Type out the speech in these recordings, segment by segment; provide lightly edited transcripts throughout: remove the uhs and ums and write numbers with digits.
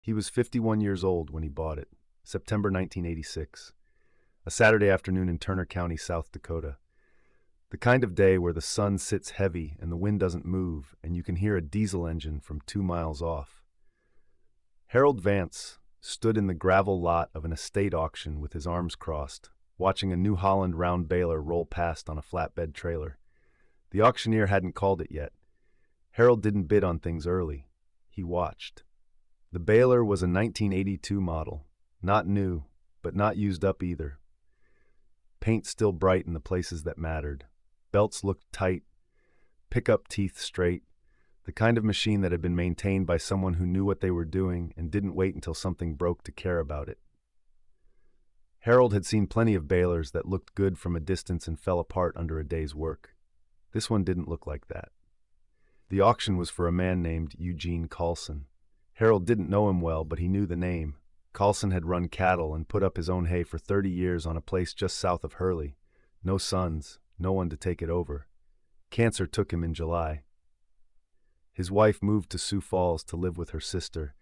He was 51 years old when he bought it, September 1986, a Saturday afternoon in Turner County, South Dakota. The kind of day where the sun sits heavy and the wind doesn't move and you can hear a diesel engine from 2 miles off. Harold Vance stood in the gravel lot of an estate auction with his arms crossed, watching a New Holland round baler roll past on a flatbed trailer. The auctioneer hadn't called it yet. Harold didn't bid on things early. He watched. The baler was a 1982 model, not new, but not used up either. Paint still bright in the places that mattered. Belts looked tight, pickup teeth straight, the kind of machine that had been maintained by someone who knew what they were doing and didn't wait until something broke to care about it. Harold had seen plenty of balers that looked good from a distance and fell apart under a day's work. This one didn't look like that. The auction was for a man named Eugene Carlson. Harold didn't know him well, but he knew the name. Carlson had run cattle and put up his own hay for 30 years on a place just south of Hurley. No sons, no one to take it over. Cancer took him in July. His wife moved to Sioux Falls to live with her sister,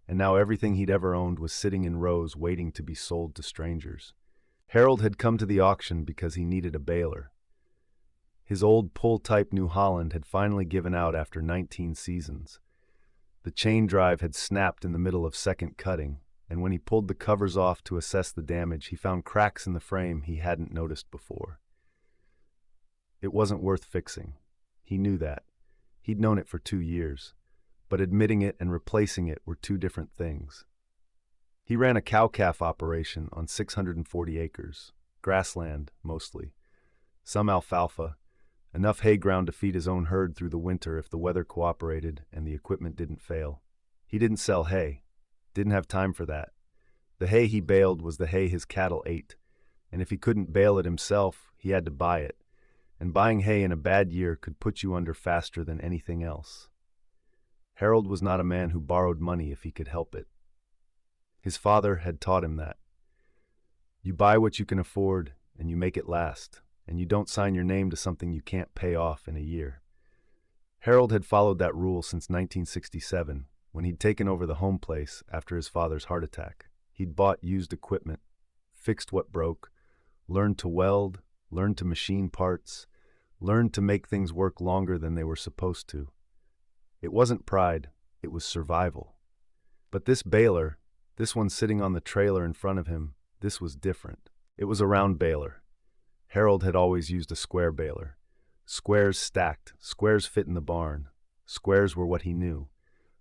and now everything he'd ever owned was sitting in rows waiting to be sold to strangers. Harold had come to the auction because he needed a baler. His old pull-type New Holland had finally given out after 19 seasons. The chain drive had snapped in the middle of second cutting, and when he pulled the covers off to assess the damage, he found cracks in the frame he hadn't noticed before. It wasn't worth fixing. He knew that. He'd known it for 2 years, but admitting it and replacing it were two different things. He ran a cow-calf operation on 640 acres, grassland mostly, some alfalfa, enough hay ground to feed his own herd through the winter if the weather cooperated and the equipment didn't fail. He didn't sell hay, didn't have time for that. The hay he baled was the hay his cattle ate, and if he couldn't bale it himself, he had to buy it. And buying hay in a bad year could put you under faster than anything else. Harold was not a man who borrowed money if he could help it. His father had taught him that. You buy what you can afford, and you make it last, and you don't sign your name to something you can't pay off in a year. Harold had followed that rule since 1967, when he'd taken over the home place after his father's heart attack. He'd bought used equipment, fixed what broke, learned to weld, learned to machine parts, learned to make things work longer than they were supposed to. It wasn't pride, it was survival. But this baler, this one sitting on the trailer in front of him, this was different. It was a round baler. Harold had always used a square baler. Squares stacked, squares fit in the barn. Squares were what he knew.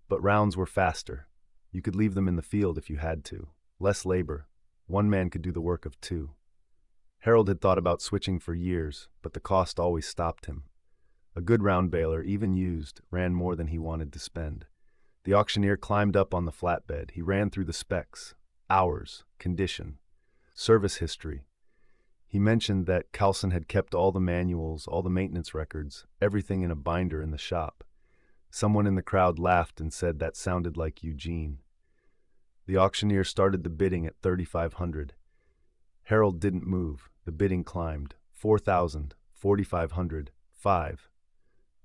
But rounds were faster. You could leave them in the field if you had to. Less labor. One man could do the work of two. Harold had thought about switching for years, but the cost always stopped him. A good round baler, even used, ran more than he wanted to spend. The auctioneer climbed up on the flatbed. He ran through the specs, hours, condition, service history. He mentioned that Carlson had kept all the manuals, all the maintenance records, everything in a binder in the shop. Someone in the crowd laughed and said that sounded like Eugene. The auctioneer started the bidding at $3,500. Harold didn't move. The bidding climbed. $4,000, $4,500, $5,000.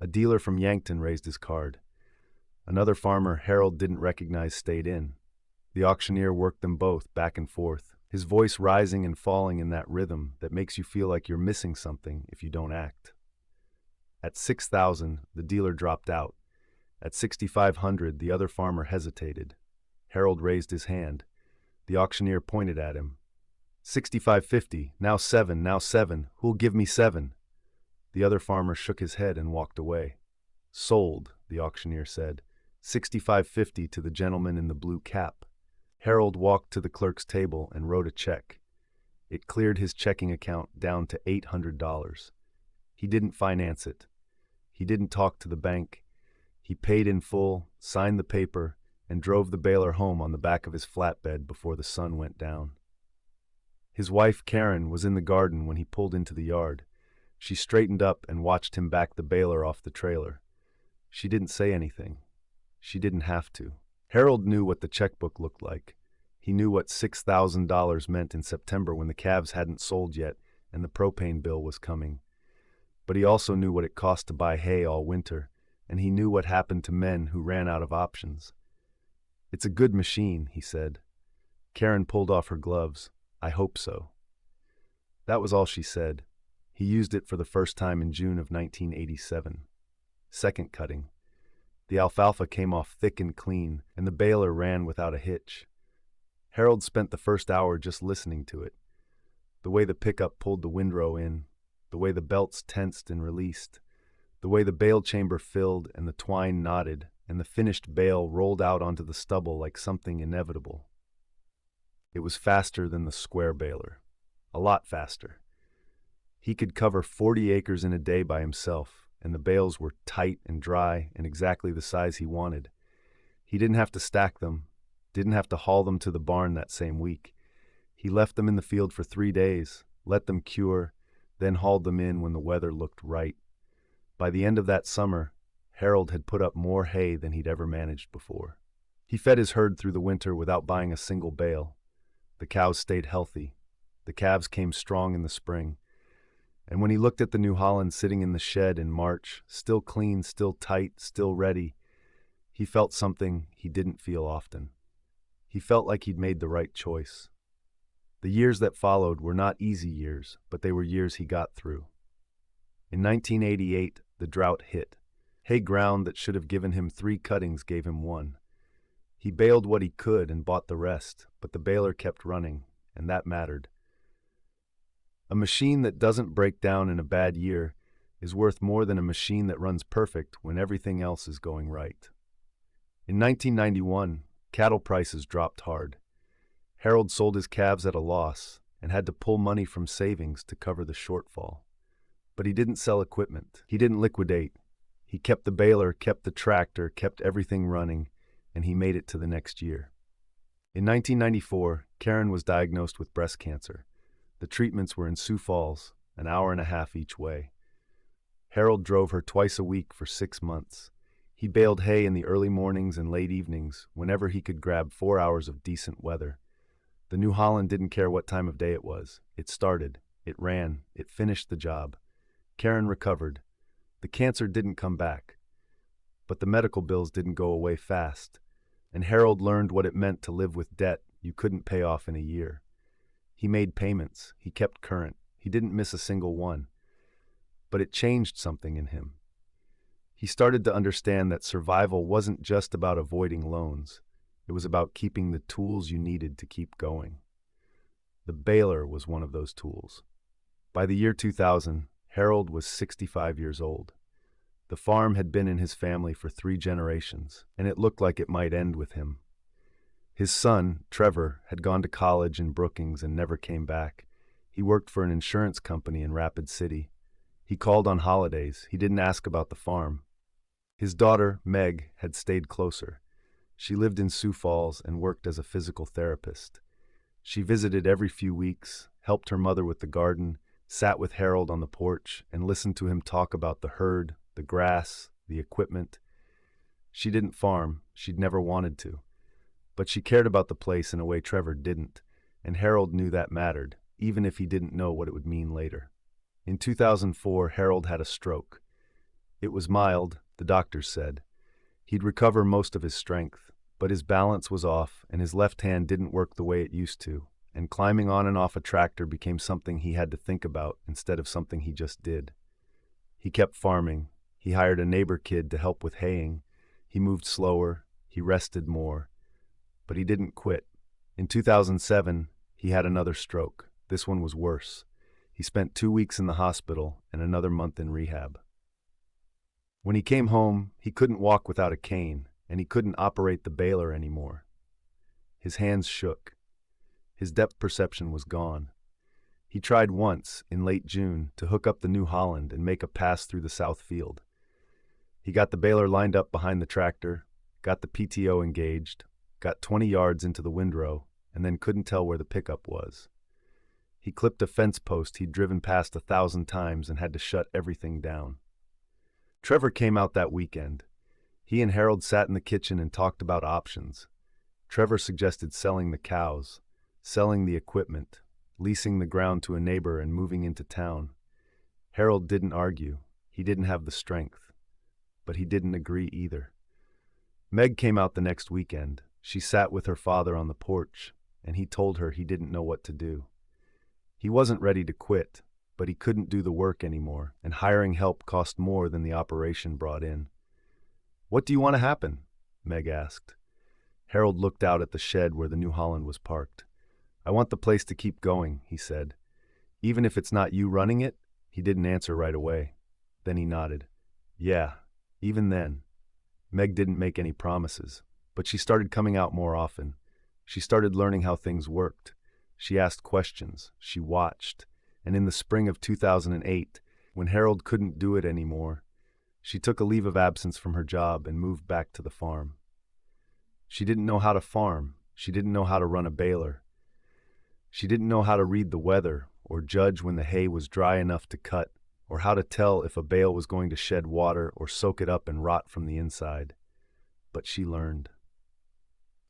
A dealer from Yankton raised his card. Another farmer Harold didn't recognize stayed in. The auctioneer worked them both back and forth, his voice rising and falling in that rhythm that makes you feel like you're missing something if you don't act. At $6,000, the dealer dropped out. At $6,500, the other farmer hesitated. Harold raised his hand. The auctioneer pointed at him. $6,550, now seven, who'll give me $7? The other farmer shook his head and walked away. Sold, the auctioneer said. $6,550 to the gentleman in the blue cap. Harold walked to the clerk's table and wrote a check. It cleared his checking account down to $800. He didn't finance it. He didn't talk to the bank. He paid in full, signed the paper, and drove the baler home on the back of his flatbed before the sun went down. His wife, Karen, was in the garden when he pulled into the yard. She straightened up and watched him back the baler off the trailer. She didn't say anything. She didn't have to. Harold knew what the checkbook looked like. He knew what $6,000 meant in September when the calves hadn't sold yet and the propane bill was coming. But he also knew what it cost to buy hay all winter, and he knew what happened to men who ran out of options. "It's a good machine," he said. Karen pulled off her gloves. "I hope so." That was all she said. He used it for the first time in June of 1987. Second cutting. The alfalfa came off thick and clean, and the baler ran without a hitch. Harold spent the first hour just listening to it. The way the pickup pulled the windrow in, the way the belts tensed and released, the way the bale chamber filled and the twine knotted, and the finished bale rolled out onto the stubble like something inevitable. It was faster than the square baler. A lot faster. He could cover 40 acres in a day by himself, and the bales were tight and dry and exactly the size he wanted. He didn't have to stack them, didn't have to haul them to the barn that same week. He left them in the field for 3 days, let them cure, then hauled them in when the weather looked right. By the end of that summer, Harold had put up more hay than he'd ever managed before. He fed his herd through the winter without buying a single bale. The cows stayed healthy. The calves came strong in the spring. And when he looked at the New Holland sitting in the shed in March, still clean, still tight, still ready, he felt something he didn't feel often. He felt like he'd made the right choice. The years that followed were not easy years, but they were years he got through. In 1988, the drought hit. Hay ground that should have given him 3 cuttings gave him 1. He baled what he could and bought the rest, but the baler kept running, and that mattered. A machine that doesn't break down in a bad year is worth more than a machine that runs perfect when everything else is going right. In 1991, cattle prices dropped hard. Harold sold his calves at a loss and had to pull money from savings to cover the shortfall. But he didn't sell equipment. He didn't liquidate. He kept the baler, kept the tractor, kept everything running, and he made it to the next year. In 1994, Karen was diagnosed with breast cancer. The treatments were in Sioux Falls, an hour and a half each way. Harold drove her twice a week for 6 months. He baled hay in the early mornings and late evenings, whenever he could grab 4 hours of decent weather. The New Holland didn't care what time of day it was. It started, it ran, it finished the job. Karen recovered. The cancer didn't come back. But the medical bills didn't go away fast, and Harold learned what it meant to live with debt you couldn't pay off in a year. He made payments, he kept current, he didn't miss a single one. But it changed something in him. He started to understand that survival wasn't just about avoiding loans. It was about keeping the tools you needed to keep going. The baler was one of those tools. By the year 2000, Harold was 65 years old. The farm had been in his family for 3 generations, and it looked like it might end with him. His son, Trevor, had gone to college in Brookings and never came back. He worked for an insurance company in Rapid City. He called on holidays. He didn't ask about the farm. His daughter, Meg, had stayed closer. She lived in Sioux Falls and worked as a physical therapist. She visited every few weeks, helped her mother with the garden, sat with Harold on the porch, and listened to him talk about the herd, the grass, the equipment. She didn't farm. She'd never wanted to. But she cared about the place in a way Trevor didn't, and Harold knew that mattered, even if he didn't know what it would mean later. In 2004, Harold had a stroke. It was mild, the doctors said. He'd recover most of his strength, but his balance was off and his left hand didn't work the way it used to, and climbing on and off a tractor became something he had to think about instead of something he just did. He kept farming. He hired a neighbor kid to help with haying. He moved slower. He rested more. But he didn't quit. In 2007, he had another stroke. This one was worse. He spent 2 weeks in the hospital and another month in rehab. When he came home, he couldn't walk without a cane, and he couldn't operate the baler anymore. His hands shook. His depth perception was gone. He tried once, in late June, to hook up the New Holland and make a pass through the south field. He got the baler lined up behind the tractor, got the PTO engaged, got 20 yards into the windrow, and then couldn't tell where the pickup was. He clipped a fence post he'd driven past 1,000 times and had to shut everything down. Trevor came out that weekend. He and Harold sat in the kitchen and talked about options. Trevor suggested selling the cows, selling the equipment, leasing the ground to a neighbor and moving into town. Harold didn't argue. He didn't have the strength. But he didn't agree either. Meg came out the next weekend. She sat with her father on the porch, and he told her he didn't know what to do. He wasn't ready to quit, but he couldn't do the work anymore, and hiring help cost more than the operation brought in. "What do you want to happen?" Meg asked. Harold looked out at the shed where the New Holland was parked. "I want the place to keep going," he said. "Even if it's not you running it?" He didn't answer right away. Then he nodded. "Yeah, even then." Meg didn't make any promises, but she started coming out more often. She started learning how things worked. She asked questions, she watched, and in the spring of 2008, when Harold couldn't do it anymore, she took a leave of absence from her job and moved back to the farm. She didn't know how to farm. She didn't know how to run a baler. She didn't know how to read the weather or judge when the hay was dry enough to cut, or how to tell if a bale was going to shed water or soak it up and rot from the inside. But she learned.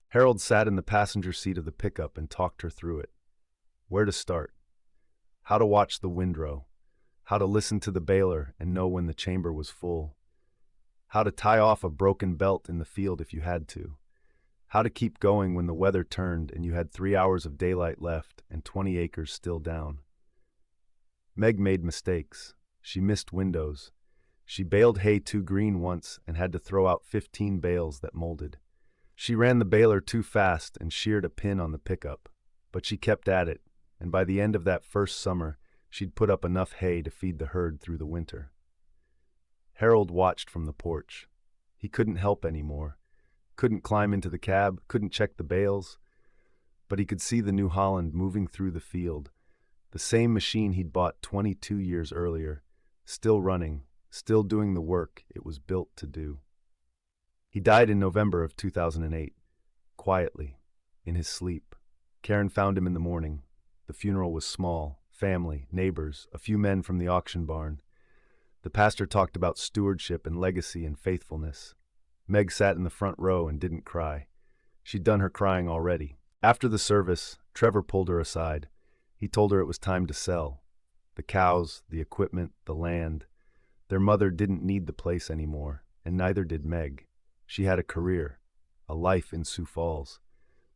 Harold sat in the passenger seat of the pickup and talked her through it. Where to start? How to watch the windrow. How to listen to the baler and know when the chamber was full. How to tie off a broken belt in the field if you had to. How to keep going when the weather turned and you had 3 hours of daylight left and 20 acres still down. Meg made mistakes. She missed windows. She baled hay too green once and had to throw out 15 bales that molded. She ran the baler too fast and sheared a pin on the pickup, but she kept at it, and by the end of that first summer, she'd put up enough hay to feed the herd through the winter. Harold watched from the porch. He couldn't help anymore. Couldn't climb into the cab, couldn't check the bales, but he could see the New Holland moving through the field, the same machine he'd bought 22 years earlier, still running, still doing the work it was built to do. He died in November of 2008, quietly, in his sleep. Karen found him in the morning. The funeral was small, family, neighbors, a few men from the auction barn. The pastor talked about stewardship and legacy and faithfulness. Meg sat in the front row and didn't cry. She'd done her crying already. After the service, Trevor pulled her aside. He told her it was time to sell. The cows, the equipment, the land. Their mother didn't need the place anymore, and neither did Meg. She had a career, a life in Sioux Falls.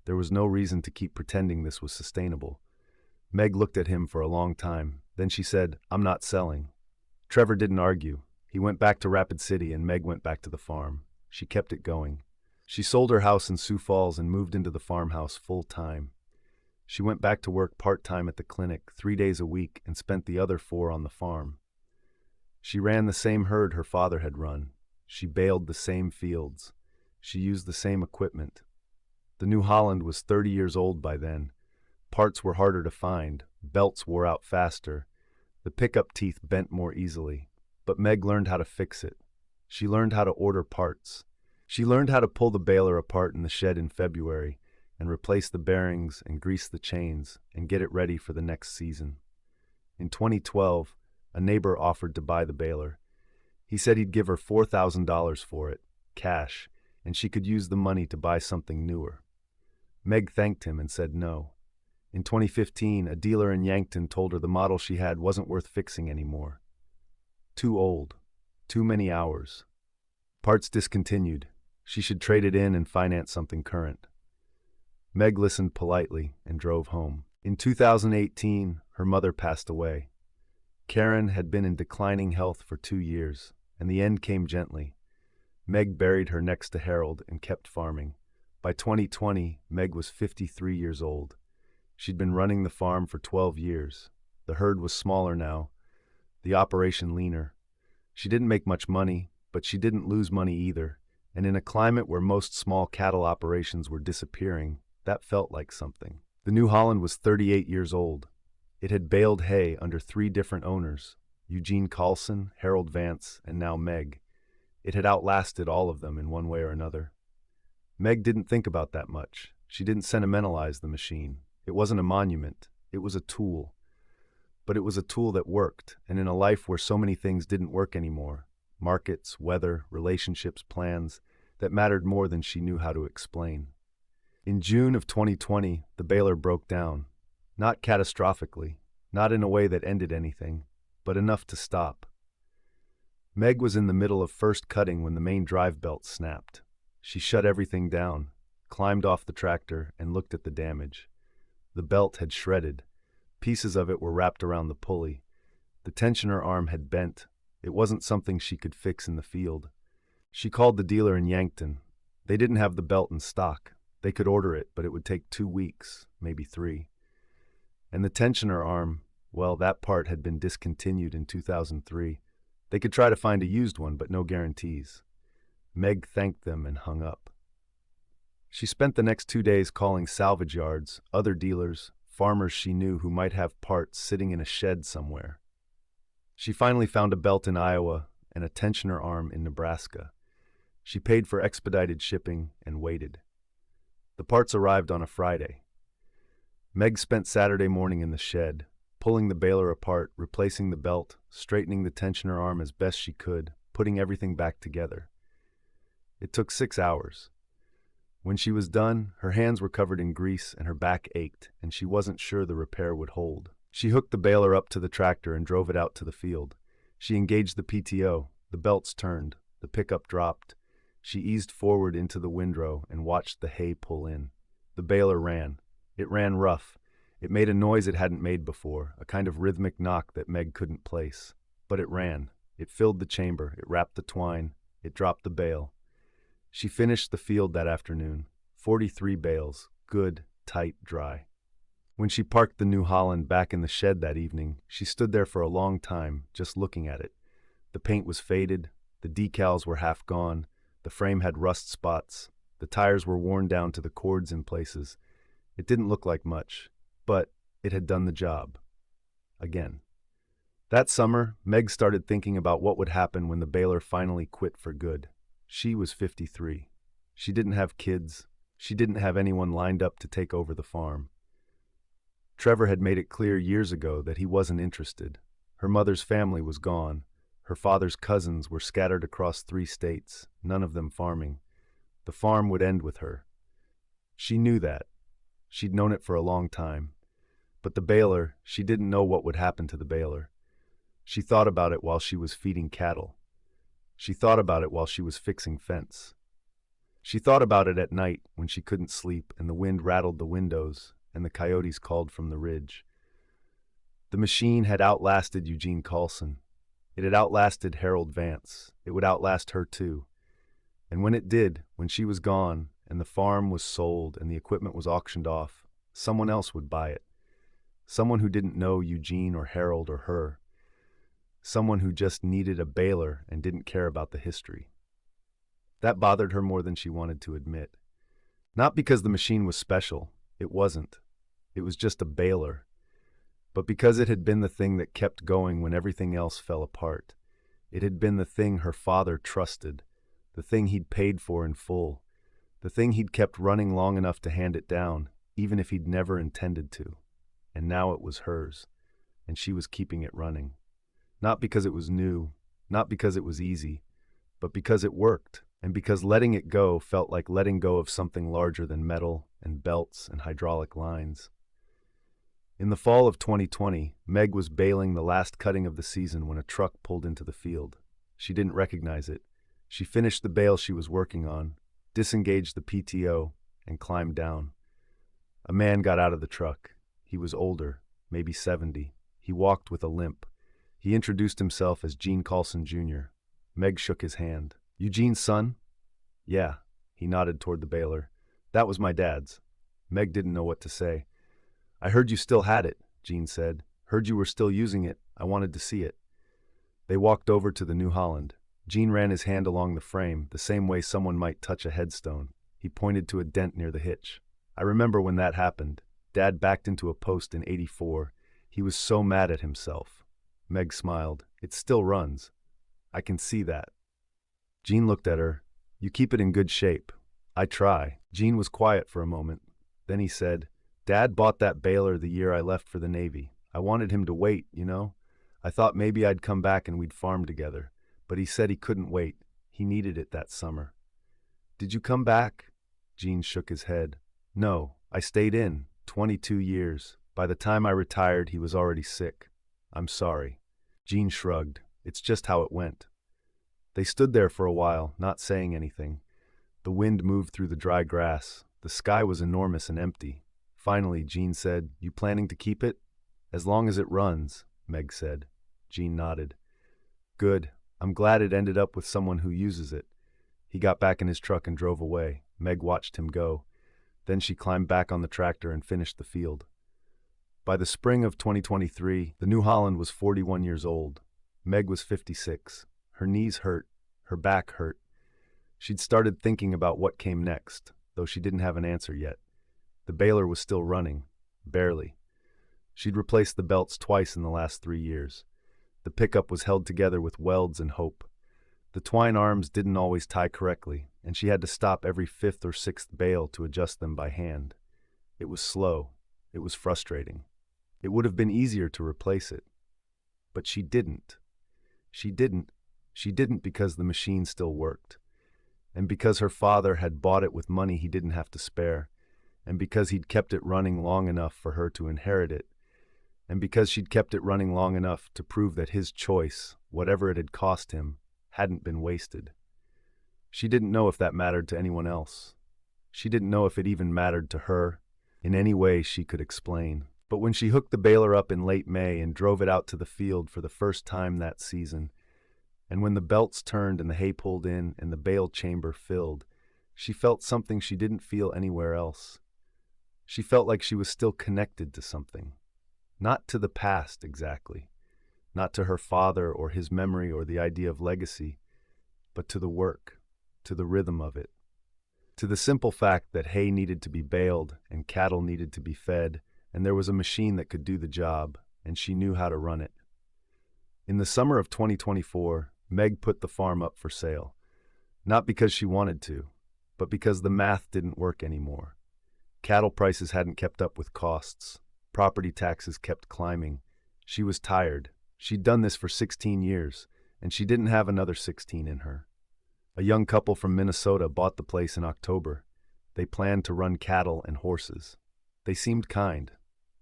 There was no reason to keep pretending this was sustainable. Meg looked at him for a long time. Then she said, "I'm not selling." Trevor didn't argue. He went back to Rapid City and Meg went back to the farm. She kept it going. She sold her house in Sioux Falls and moved into the farmhouse full-time. She went back to work part-time at the clinic 3 days a week and spent the other 4 on the farm. She ran the same herd her father had run. She baled the same fields. She used the same equipment. The New Holland was 30 years old by then. Parts were harder to find. Belts wore out faster. The pickup teeth bent more easily. But Meg learned how to fix it. She learned how to order parts. She learned how to pull the baler apart in the shed in February and replace the bearings and grease the chains and get it ready for the next season. In 2012, a neighbor offered to buy the baler. He said he'd give her $4,000 for it, cash, and she could use the money to buy something newer. Meg thanked him and said no. In 2015, a dealer in Yankton told her the model she had wasn't worth fixing anymore. Too old. Too many hours. Parts discontinued. She should trade it in and finance something current. Meg listened politely and drove home. In 2018, her mother passed away. Karen had been in declining health for 2 years, and the end came gently. Meg buried her next to Harold and kept farming. By 2020, Meg was 53 years old. She'd been running the farm for 12 years. The herd was smaller now, the operation leaner. She didn't make much money, but she didn't lose money either, and in a climate where most small cattle operations were disappearing, that felt like something. The New Holland was 38 years old. It had baled hay under 3 different owners, Eugene Carlson, Harold Vance, and now Meg. It had outlasted all of them in one way or another. Meg didn't think about that much. She didn't sentimentalize the machine. It wasn't a monument. It was a tool. But it was a tool that worked, and in a life where so many things didn't work anymore, markets, weather, relationships, plans, that mattered more than she knew how to explain. In June of 2020, the baler broke down. Not catastrophically, not in a way that ended anything, but enough to stop. Meg was in the middle of first cutting when the main drive belt snapped. She shut everything down. climbed off the tractor, and looked at the damage. The belt had shredded. Pieces of it were wrapped around the pulley. The tensioner arm had bent. It wasn't something she could fix in the field. She called the dealer in Yankton. They didn't have the belt in stock. They could order it, but it would take 2 weeks, maybe 3. And the tensioner arm, well, that part had been discontinued in 2003. They could try to find a used one, but no guarantees. Meg thanked them and hung up. She spent the next 2 days calling salvage yards, other dealers, farmers she knew who might have parts sitting in a shed somewhere. She finally found a belt in Iowa and a tensioner arm in Nebraska. She paid for expedited shipping and waited. The parts arrived on a Friday. Meg spent Saturday morning in the shed, pulling the baler apart, replacing the belt, straightening the tensioner arm as best she could, putting everything back together. It took 6 hours. When she was done, her hands were covered in grease and her back ached, and she wasn't sure the repair would hold. She hooked the baler up to the tractor and drove it out to the field. She engaged the PTO. The belts turned. The pickup dropped. She eased forward into the windrow and watched the hay pull in. The baler ran. It ran rough. It made a noise it hadn't made before, a kind of rhythmic knock that Meg couldn't place. But it ran. It filled the chamber. It wrapped the twine. It dropped the bale. She finished the field that afternoon. 43 bales. Good, tight, dry. When she parked the New Holland back in the shed that evening, she stood there for a long time, just looking at it. The paint was faded. The decals were half gone. The frame had rust spots. The tires were worn down to the cords in places. It didn't look like much, but it had done the job. Again. That summer, Meg started thinking about what would happen when the baler finally quit for good. She was 53. She didn't have kids. She didn't have anyone lined up to take over the farm. Trevor had made it clear years ago that he wasn't interested. Her mother's family was gone. Her father's cousins were scattered across 3 states, none of them farming. The farm would end with her. She knew that. She'd known it for a long time. But the baler, she didn't know what would happen to the baler. She thought about it while she was feeding cattle. She thought about it while she was fixing fence. She thought about it at night when she couldn't sleep and the wind rattled the windows and the coyotes called from the ridge. The machine had outlasted Eugene Carlson. It had outlasted Harold Vance. It would outlast her too. And when it did, when she was gone and the farm was sold and the equipment was auctioned off, someone else would buy it. Someone who didn't know Eugene or Harold or her. Someone who just needed a baler and didn't care about the history. That bothered her more than she wanted to admit. Not because the machine was special. It wasn't. It was just a baler. But because it had been the thing that kept going when everything else fell apart. It had been the thing her father trusted, the thing he'd paid for in full, the thing he'd kept running long enough to hand it down, even if he'd never intended to. And now it was hers, and she was keeping it running. Not because it was new, not because it was easy, but because it worked, and because letting it go felt like letting go of something larger than metal and belts and hydraulic lines. In the fall of 2020, Meg was baling the last cutting of the season when a truck pulled into the field. She didn't recognize it. She finished the bale she was working on, disengaged the PTO, and climbed down. A man got out of the truck. He was older, maybe 70. He walked with a limp. He introduced himself as Gene Carlson Jr. Meg shook his hand. Eugene's son? Yeah. He nodded toward the baler. That was my dad's. Meg didn't know what to say. I heard you still had it, Gene said. Heard you were still using it. I wanted to see it. They walked over to the New Holland. Gene ran his hand along the frame, the same way someone might touch a headstone. He pointed to a dent near the hitch. I remember when that happened. Dad backed into a post in '84. He was so mad at himself. Meg smiled. It still runs. I can see that. Gene looked at her. You keep it in good shape. I try. Gene was quiet for a moment. Then he said, Dad bought that baler the year I left for the Navy. I wanted him to wait, you know? I thought maybe I'd come back and we'd farm together. But he said he couldn't wait. He needed it that summer. Did you come back? Gene shook his head. No, I stayed in. 22 years. By the time I retired, he was already sick. I'm sorry. Gene shrugged. It's just how it went. They stood there for a while, not saying anything. The wind moved through the dry grass. The sky was enormous and empty. Finally, Jean said, "You planning to keep it?" "As long as it runs," Meg said. Jean nodded. "Good. I'm glad it ended up with someone who uses it." He got back in his truck and drove away. Meg watched him go. Then she climbed back on the tractor and finished the field. By the spring of 2023, the New Holland was 41 years old. Meg was 56. Her knees hurt. Her back hurt. She'd started thinking about what came next, though she didn't have an answer yet. The baler was still running. Barely. She'd replaced the belts twice in the last 3 years. The pickup was held together with welds and hope. The twine arms didn't always tie correctly, and she had to stop every 5th or 6th bale to adjust them by hand. It was slow. It was frustrating. It would have been easier to replace it. But she didn't. She didn't because the machine still worked. And because her father had bought it with money he didn't have to spare. And because he'd kept it running long enough for her to inherit it. And because she'd kept it running long enough to prove that his choice, whatever it had cost him, hadn't been wasted. She didn't know if that mattered to anyone else. She didn't know if it even mattered to her in any way she could explain. But when she hooked the baler up in late May and drove it out to the field for the first time that season, and when the belts turned and the hay pulled in and the bale chamber filled, she felt something she didn't feel anywhere else. She felt like she was still connected to something. Not to the past, exactly. Not to her father or his memory or the idea of legacy, but to the work, to the rhythm of it. To the simple fact that hay needed to be baled and cattle needed to be fed, and there was a machine that could do the job, and she knew how to run it. In the summer of 2024, Meg put the farm up for sale. Not because she wanted to, but because the math didn't work anymore. Cattle prices hadn't kept up with costs. Property taxes kept climbing. She was tired. She'd done this for 16 years, and she didn't have another 16 in her. A young couple from Minnesota bought the place in October. They planned to run cattle and horses. They seemed kind.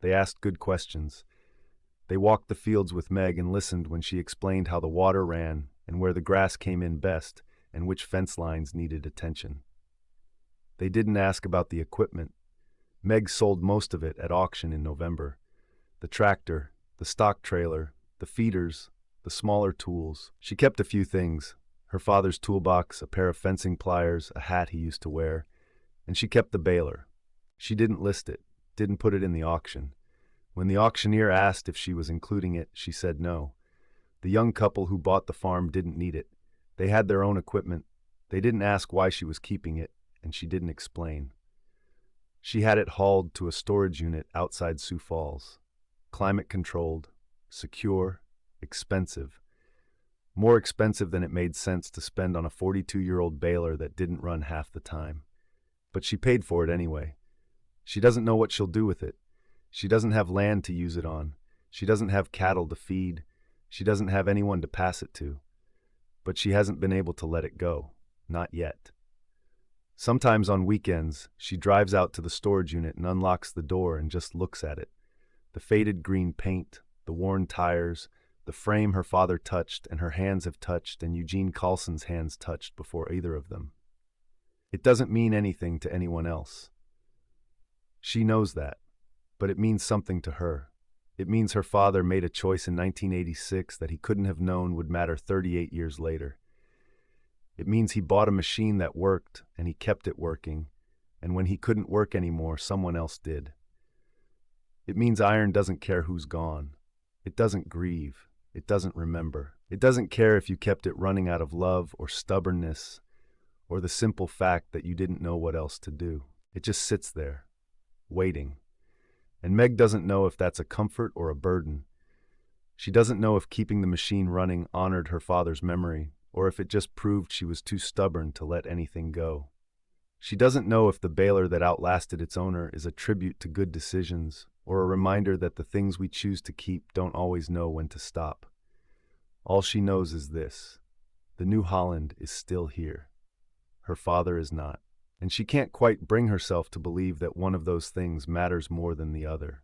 They asked good questions. They walked the fields with Meg and listened when she explained how the water ran and where the grass came in best and which fence lines needed attention. They didn't ask about the equipment. Meg sold most of it at auction in November. The tractor, the stock trailer, the feeders, the smaller tools. She kept a few things. Her father's toolbox, a pair of fencing pliers, a hat he used to wear. And she kept the baler. She didn't list it, didn't put it in the auction. When the auctioneer asked if she was including it, she said no. The young couple who bought the farm didn't need it. They had their own equipment. They didn't ask why she was keeping it, and she didn't explain. She had it hauled to a storage unit outside Sioux Falls. Climate-controlled, secure, expensive. More expensive than it made sense to spend on a 42-year-old baler that didn't run half the time. But she paid for it anyway. She doesn't know what she'll do with it. She doesn't have land to use it on. She doesn't have cattle to feed. She doesn't have anyone to pass it to. But she hasn't been able to let it go. Not yet. Sometimes on weekends, she drives out to the storage unit and unlocks the door and just looks at it. The faded green paint, the worn tires, the frame her father touched and her hands have touched and Eugene Carlson's hands touched before either of them. It doesn't mean anything to anyone else. She knows that, but it means something to her. It means her father made a choice in 1986 that he couldn't have known would matter 38 years later. It means he bought a machine that worked, and he kept it working, and when he couldn't work anymore, someone else did. It means iron doesn't care who's gone. It doesn't grieve. It doesn't remember. It doesn't care if you kept it running out of love or stubbornness or the simple fact that you didn't know what else to do. It just sits there, waiting. And Meg doesn't know if that's a comfort or a burden. She doesn't know if keeping the machine running honored her father's memory, or if it just proved she was too stubborn to let anything go. She doesn't know if the baler that outlasted its owner is a tribute to good decisions, or a reminder that the things we choose to keep don't always know when to stop. All she knows is this: the New Holland is still here. Her father is not. And she can't quite bring herself to believe that one of those things matters more than the other.